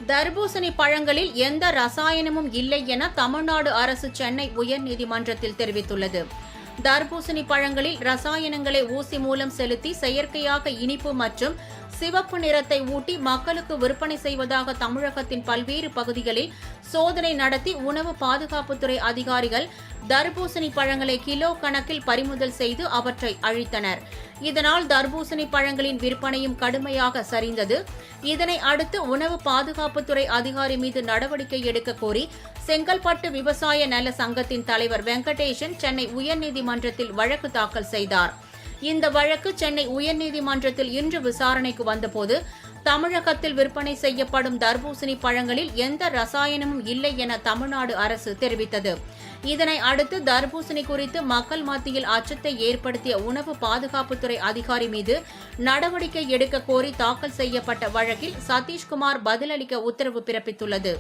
தர்பூசணி பழங்களில் எந்த ரசாயனமும் இல்லை என தமிழ்நாடு அரசு சென்னை உயர்நீதிமன்றத்தில் தெரிவித்துள்ளது. தர்பூசணி பழங்களில் ரசாயனங்களை ஊசி மூலம் செலுத்தி செயற்கையாக இனிப்பு மற்றும் சிவப்பு நிறத்தை ஊட்டி மக்களுக்கு விற்பனை செய்வதாக தமிழகத்தின் பல்வேறு பகுதிகளில் சோதனை நடத்தி உணவு பாதுகாப்புத்துறை அதிகாரிகள் தர்பூசணி பழங்களை கிலோ கணக்கில் பறிமுதல் செய்து அவற்றை அழித்தனர். இதனால் தர்பூசணி பழங்களின் விற்பனையும் கடுமையாக சரிந்தது. இதனை அடுத்து உணவு பாதுகாப்புத்துறை அதிகாரி மீது நடவடிக்கை எடுக்க கோரி செங்கல்பட்டு விவசாய நல சங்கத்தின் தலைவர் வெங்கடேசன் சென்னை உயர்நீதிமன்றத்தில் வழக்கு தாக்கல் செய்தார். இந்த வழக்கு சென்னை உயர்நீதிமன்றத்தில் இன்று விசாரணைக்கு வந்தபோது தமிழகத்தில் விற்பனை செய்யப்படும் தர்பூசணி பழங்களில் எந்த ரசாயனமும் இல்லை என தமிழ்நாடு அரசு தெரிவித்தது. இதனை அடுத்து தர்பூசணி குறித்து மக்கள் மத்தியில் அச்சத்தை ஏற்படுத்திய உணவு பாதுகாப்புத்துறை அதிகாரி மீது நடவடிக்கை எடுக்க கோரி தாக்கல் செய்யப்பட்ட வழக்கில் சதீஷ்குமார் பதிலளிக்க உத்தரவு பிறப்பித்துள்ளது.